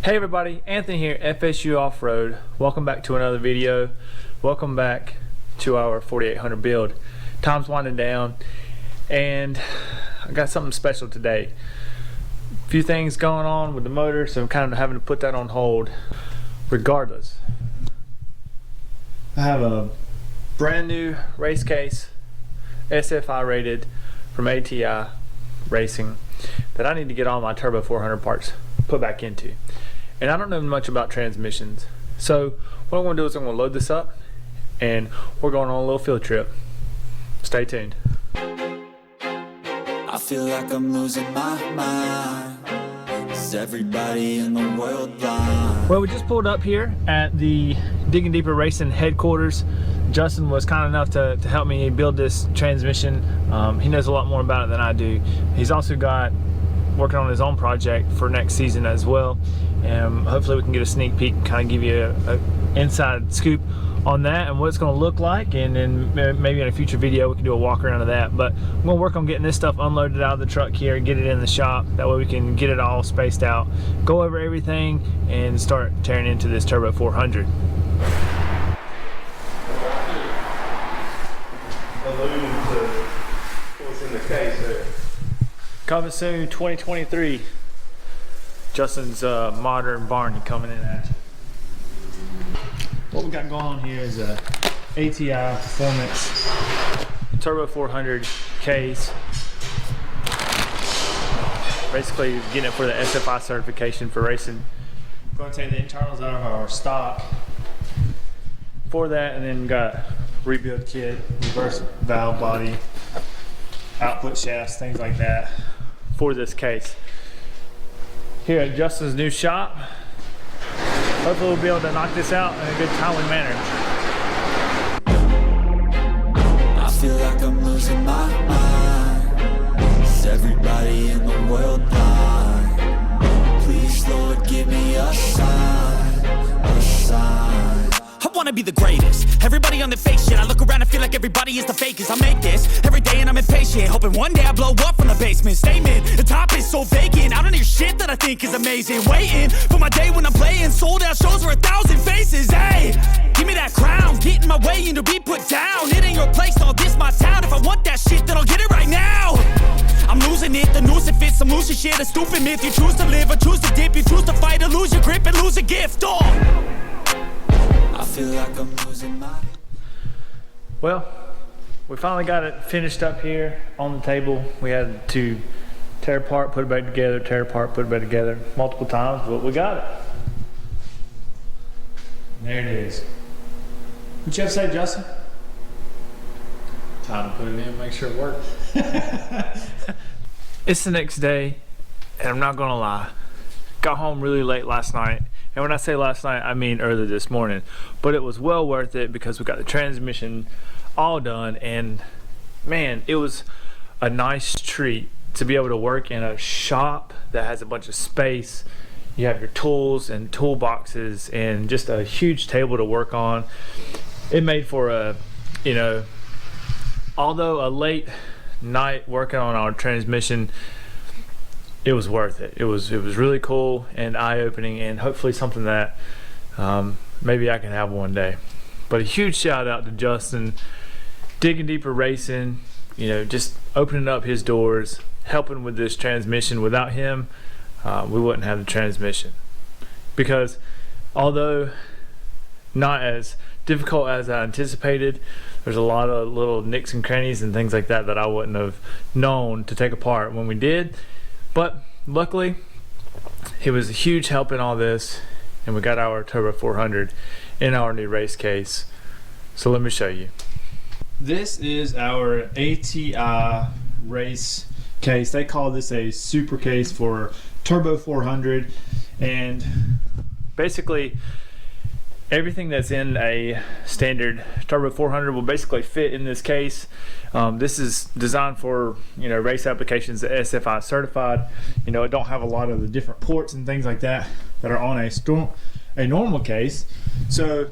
Hey everybody, Anthony here, FSU Off-Road. Welcome back to another video. Welcome back to our 4800 build. Time's winding down and I got something special today. A few things going on with the motor, so I'm kind of having to put that on hold. Regardless, I have a brand new race case, SFI rated, from ATI Racing, that I need to get all my Turbo 400 parts put back into. And I don't know much about transmissions, so what I'm going to do is I'm going to load this up and we're going on a little field trip. Stay tuned. I feel like I'm losing my mind. Is everybody in the world blind? Well, we just pulled up here at the Digging Deeper Racing headquarters. Justin was kind enough to help me build this transmission. He knows a lot more about it than I do. He's also working on his own project for next season as well, and hopefully we can get a sneak peek and kind of give you a inside scoop on that and what it's going to look like, and then maybe in a future video we can do a walk around of that. But I'm going to work on getting this stuff unloaded out of the truck here and get it in the shop. That way we can get it all spaced out, go over everything, and start tearing into this Turbo 400. Alluding to what's in the case there. Coming soon, 2023. Justin's modern barn coming in at. What we got going on here is a ATI Performance Turbo 400 case. Basically getting it for the SFI certification for racing. I'm going to take the internals out of our stock for that, and then got rebuild kit, reverse valve body, output shafts, things like that for this case. Here at Justin's new shop. Hopefully we'll be able to knock this out in a good timely manner. I feel like I'm losing my mind. Is everybody in the world blind? Please, Lord, give me a sign, a sign. I wanna be the greatest. Everybody on the fake shit. I look around and feel like everybody is the fakest. I make this every day and I'm impatient, hoping one day I blow up from the basement. Statement, the top is so vacant. I don't hear shit that I think is amazing. Waiting for my day when I'm playing sold out shows for 1,000 faces. Hey, give me that crown, get in my way and to be put down. It ain't your place, no, this my town. If I want that shit, then I'll get it right now. I'm losing it, the noose it fits, I'm losing shit. A stupid myth, you choose to live or choose to dip. You choose to fight or lose your grip and lose a gift. I feel like I'm losing my... Well, we finally got it finished up here on the table. We had to tear apart, put it back together, tear apart, put it back together multiple times, but we got it. There it is. What you have to say, Justin? Time to put it in, make sure it works. It's the next day, and I'm not gonna lie. Got home really late last night. And when I say last night, I mean early this morning. But it was well worth it because we got the transmission all done, and man, it was a nice treat to be able to work in a shop that has a bunch of space. You have your tools and toolboxes and just a huge table to work on. It made for a, although a late night working on our transmission, it was worth it. It was really cool and eye-opening, and hopefully something that maybe I can have one day. But a huge shout out to Justin, Digging Deeper Racing, just opening up his doors, helping with this transmission. Without him, we wouldn't have the transmission. Because although not as difficult as I anticipated, there's a lot of little nicks and crannies and things like that I wouldn't have known to take apart when we did. But luckily, he was a huge help in all this, and we got our Turbo 400 in our new race case. So let me show you. This is our ATI race case. They call this a SuperCase for Turbo 400, and basically everything that's in a standard Turbo 400 will basically fit in this case. This is designed for race applications that SFI certified. It don't have a lot of the different ports and things like that are on a normal case, so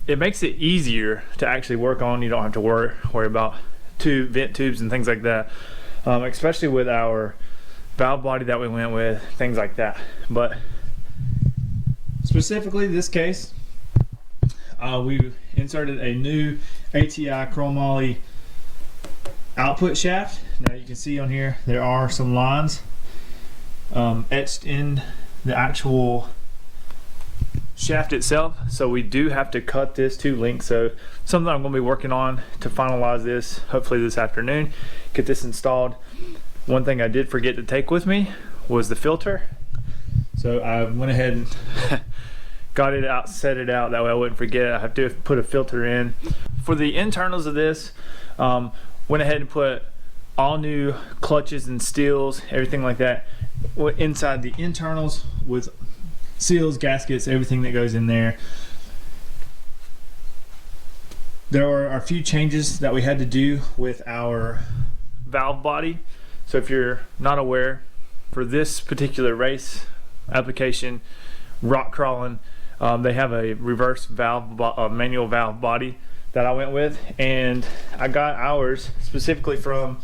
it makes it easier to actually work on. You don't have to worry about vent tubes and things like that, especially with our valve body that we went with, things like that. But specifically this case, we inserted a new ATI chromoly output shaft. Now you can see on here there are some lines etched in the actual shaft itself, so we do have to cut this to length. So something I'm going to be working on to finalize this hopefully this afternoon, get this installed. One thing I did forget to take with me was the filter, so I went ahead and got it out, set it out, that way I wouldn't forget. I have to put a filter in. For the internals of this, went ahead and put all new clutches and steels, everything like that, inside the internals with seals, gaskets, everything that goes in there. There are a few changes that we had to do with our valve body. So if you're not aware, for this particular race application, rock crawling, they have a reverse valve, manual valve body that I went with, and I got ours specifically from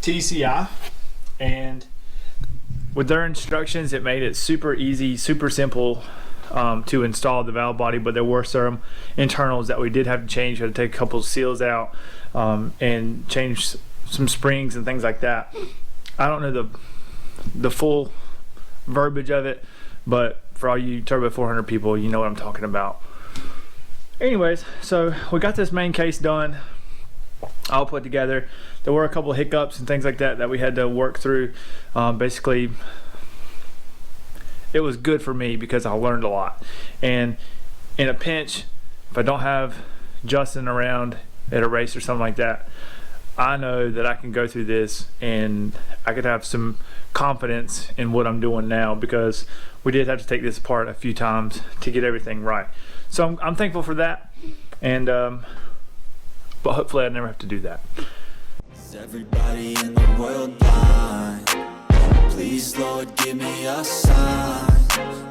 TCI, and with their instructions it made it super easy, super simple to install the valve body. But there were some internals that we did have to change. We had to take a couple of seals out and change some springs and things like that. I don't know the full verbiage of it, but for all you Turbo 400 people, you know what I'm talking about. Anyways, so we got this main case done, all put together. There were a couple of hiccups and things like that that we had to work through. Basically, it was good for me because I learned a lot. And in a pinch, if I don't have Justin around at a race or something like that, I know that I can go through this and I could have some confidence in what I'm doing now, because we did have to take this apart a few times to get everything right. So I'm thankful for that, and but hopefully I never have to do that. Is everybody in the world blind? Please, Lord, give me a sign,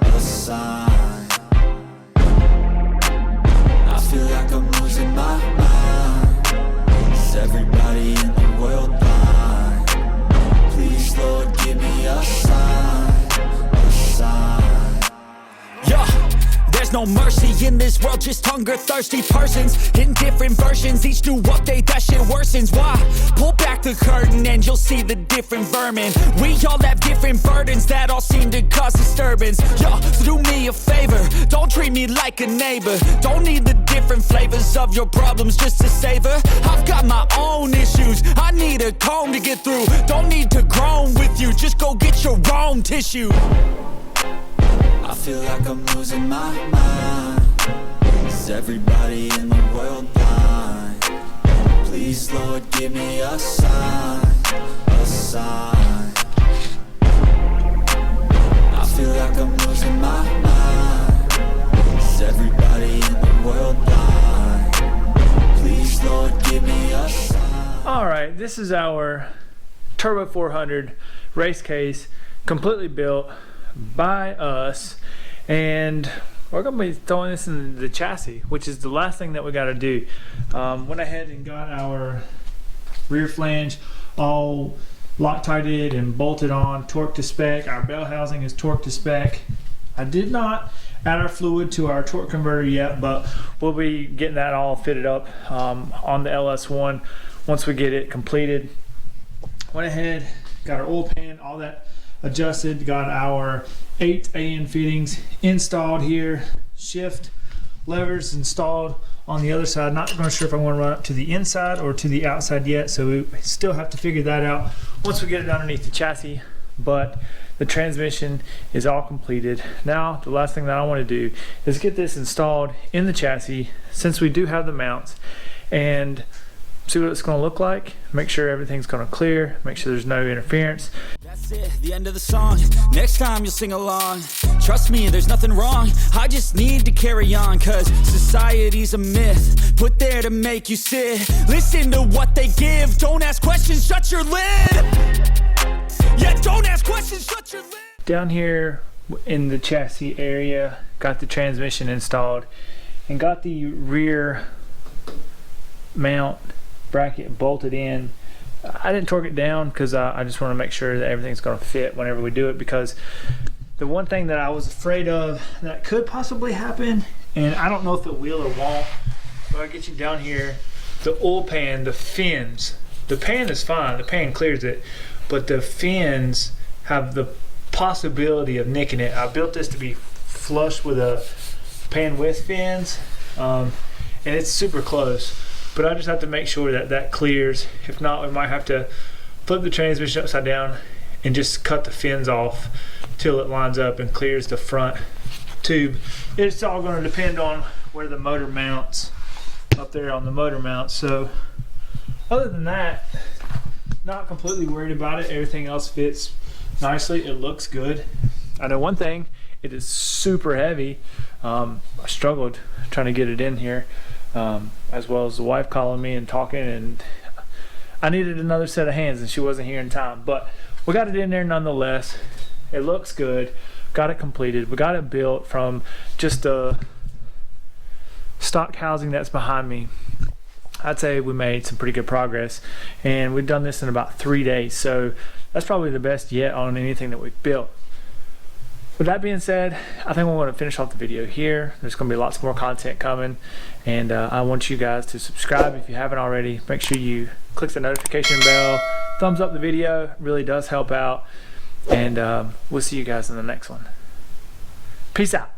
a sign. I feel like I'm losing my mind. Is everybody in the world blind? Please, Lord, give me a sign, a sign. Yeah. There's no mercy in this world, just hunger-thirsty persons in different versions. Each new update, that shit worsens. Why? Pull back the curtain and you'll see the different vermin. We all have different burdens that all seem to cause disturbance. Yo, so do me a favor, don't treat me like a neighbor. Don't need the different flavors of your problems just to savor. I've got my own issues, I need a comb to get through. Don't need to groan with you, just go get your own tissue. I feel like I'm losing my mind. Is everybody in the world blind? Please, Lord, give me a sign, a sign. I feel like I'm losing my mind. Is everybody in the world blind? Please, Lord, give me a sign. Alright, this is our Turbo 400 race case, completely built by us, and we're gonna be throwing this in the chassis, which is the last thing that we got to do. Went ahead and got our rear flange all Loctited and bolted on, torqued to spec. Our bell housing is torqued to spec. I did not add our fluid to our torque converter yet, but we'll be getting that all fitted up on the LS1 once we get it completed. Went ahead, got our oil pan, all that adjusted, got our 8 AN fittings installed here, shift levers installed on the other side. Not really sure if I want to run it to the inside or to the outside yet, so we still have to figure that out once we get it underneath the chassis. But the transmission is all completed. Now the last thing that I want to do is get this installed in the chassis, since we do have the mounts, and see what it's going to look like, make sure everything's going to clear, make sure there's no interference. That's it, the end of the song. Next time you'll sing along. Trust me, there's nothing wrong. I just need to carry on, cause society's a myth put there to make you sit. Listen to what they give. Don't ask questions, shut your lid. Yeah, don't ask questions, shut your lid. Down here in the chassis area, got the transmission installed and got the rear mount bracket bolted in. I didn't torque it down because I just want to make sure that everything's going to fit whenever we do it, because The one thing that I was afraid of that could possibly happen, and I don't know if it will or won't, but I'll get you down here, the oil pan, the fins. The pan is fine, the pan clears it, but the fins have the possibility of nicking it. I built this to be flush with a pan with fins, and it's super close, but I just have to make sure that that clears. If not, we might have to flip the transmission upside down and just cut the fins off till it lines up and clears the front tube. It's all going to depend on where the motor mounts, up there on the motor mount. So other than that, not completely worried about it. Everything else fits nicely. It looks good. I know one thing, it is super heavy. I struggled trying to get it in here, as well as the wife calling me and talking, and I needed another set of hands and she wasn't here in time, but we got it in there nonetheless. It looks good. Got it completed. We got it built from just a stock housing that's behind me. I'd say we made some pretty good progress, and we've done this in about 3 days, so that's probably the best yet on anything that we've built. With that being said, I think we're going to finish off the video here. There's going to be lots more content coming, and I want you guys to subscribe if you haven't already. Make sure you click the notification bell, thumbs up the video. It really does help out, and we'll see you guys in the next one. Peace out.